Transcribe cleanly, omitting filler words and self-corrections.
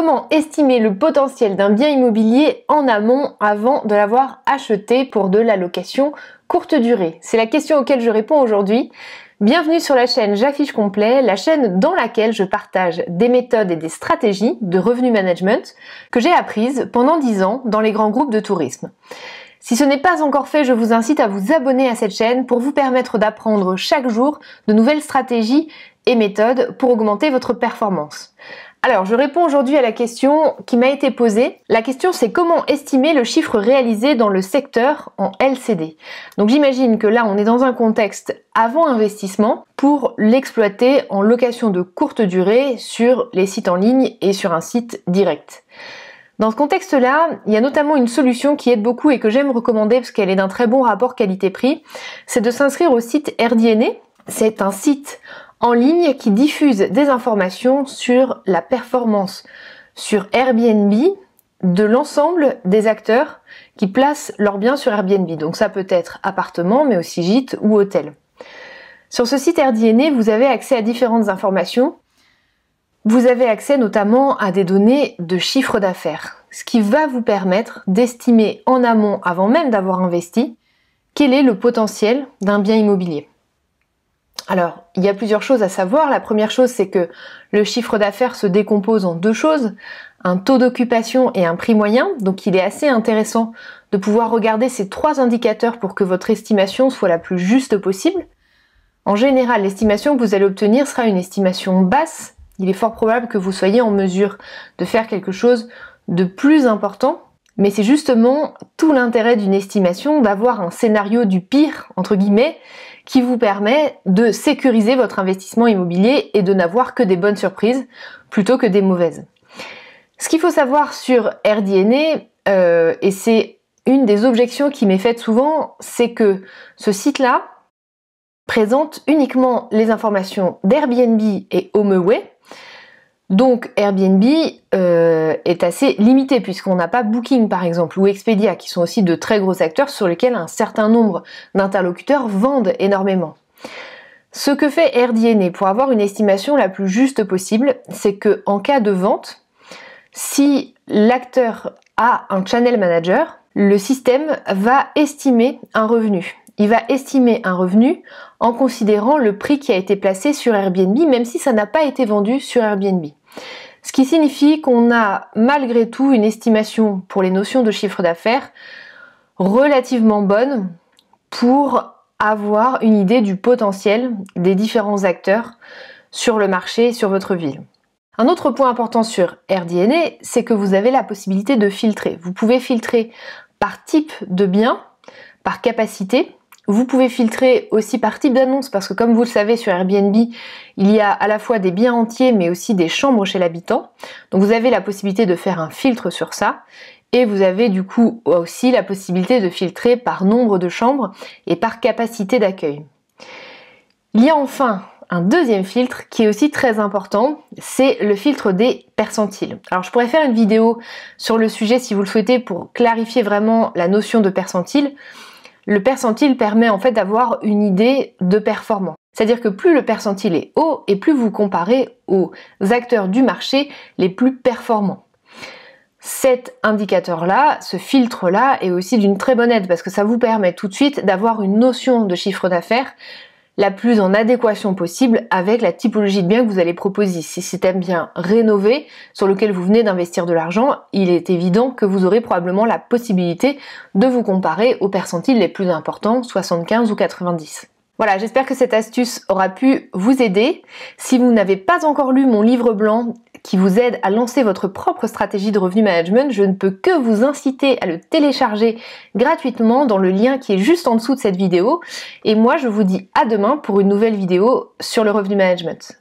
Comment estimer le potentiel d'un bien immobilier en amont avant de l'avoir acheté pour de la location courte durée? C'est la question auquel je réponds aujourd'hui. Bienvenue sur la chaîne J'affiche complet, la chaîne dans laquelle je partage des méthodes et des stratégies de revenu management que j'ai apprises pendant 10 ans dans les grands groupes de tourisme. Si ce n'est pas encore fait, je vous incite à vous abonner à cette chaîne pour vous permettre d'apprendre chaque jour de nouvelles stratégies et méthodes pour augmenter votre performance. Alors, je réponds aujourd'hui à la question qui m'a été posée. La question, c'est comment estimer le chiffre réalisé dans le secteur en LCD. Donc, j'imagine que là, on est dans un contexte avant investissement pour l'exploiter en location de courte durée sur les sites en ligne et sur un site direct. Dans ce contexte-là, il y a notamment une solution qui aide beaucoup et que j'aime recommander parce qu'elle est d'un très bon rapport qualité-prix. C'est de s'inscrire au site Airbnb. C'est un site en ligne qui diffuse des informations sur la performance sur Airbnb de l'ensemble des acteurs qui placent leurs biens sur Airbnb. Donc ça peut être appartement, mais aussi gîte ou hôtel. Sur ce site Airbnb, vous avez accès à différentes informations. Vous avez accès notamment à des données de chiffre d'affaires, ce qui va vous permettre d'estimer en amont, avant même d'avoir investi, quel est le potentiel d'un bien immobilier. Alors, il y a plusieurs choses à savoir. La première chose, c'est que le chiffre d'affaires se décompose en deux choses, un taux d'occupation et un prix moyen. Donc, il est assez intéressant de pouvoir regarder ces trois indicateurs pour que votre estimation soit la plus juste possible. En général, l'estimation que vous allez obtenir sera une estimation basse. Il est fort probable que vous soyez en mesure de faire quelque chose de plus important. Mais c'est justement tout l'intérêt d'une estimation, d'avoir un scénario du pire, entre guillemets, qui vous permet de sécuriser votre investissement immobilier et de n'avoir que des bonnes surprises plutôt que des mauvaises. Ce qu'il faut savoir sur Airbnb, et c'est une des objections qui m'est faite souvent, c'est que ce site-là présente uniquement les informations d'Airbnb et HomeAway. Donc Airbnb est assez limité puisqu'on n'a pas Booking par exemple ou Expedia qui sont aussi de très gros acteurs sur lesquels un certain nombre d'interlocuteurs vendent énormément. Ce que fait Airbnb pour avoir une estimation la plus juste possible, c'est que en cas de vente, si l'acteur a un channel manager, le système va estimer un revenu. Il va estimer un revenu en considérant le prix qui a été placé sur Airbnb, même si ça n'a pas été vendu sur Airbnb. Ce qui signifie qu'on a malgré tout une estimation pour les notions de chiffre d'affaires relativement bonne pour avoir une idée du potentiel des différents acteurs sur le marché et sur votre ville. Un autre point important sur Airbnb, c'est que vous avez la possibilité de filtrer. Vous pouvez filtrer par type de bien, par capacité. Vous pouvez filtrer aussi par type d'annonce parce que comme vous le savez sur Airbnb, il y a à la fois des biens entiers mais aussi des chambres chez l'habitant. Donc vous avez la possibilité de faire un filtre sur ça et vous avez du coup aussi la possibilité de filtrer par nombre de chambres et par capacité d'accueil. Il y a enfin un deuxième filtre qui est aussi très important, c'est le filtre des percentiles. Alors je pourrais faire une vidéo sur le sujet si vous le souhaitez pour clarifier vraiment la notion de percentile. Le percentile permet en fait d'avoir une idée de performance. C'est-à-dire que plus le percentile est haut et plus vous comparez aux acteurs du marché les plus performants. Cet indicateur-là, ce filtre-là est aussi d'une très bonne aide parce que ça vous permet tout de suite d'avoir une notion de chiffre d'affaires la plus en adéquation possible avec la typologie de bien que vous allez proposer. Si c'est un bien rénové sur lequel vous venez d'investir de l'argent, il est évident que vous aurez probablement la possibilité de vous comparer aux percentiles les plus importants, 75 ou 90. Voilà, j'espère que cette astuce aura pu vous aider. Si vous n'avez pas encore lu mon livre blanc qui vous aide à lancer votre propre stratégie de revenu management, je ne peux que vous inciter à le télécharger gratuitement dans le lien qui est juste en dessous de cette vidéo. Et moi, je vous dis à demain pour une nouvelle vidéo sur le revenu management.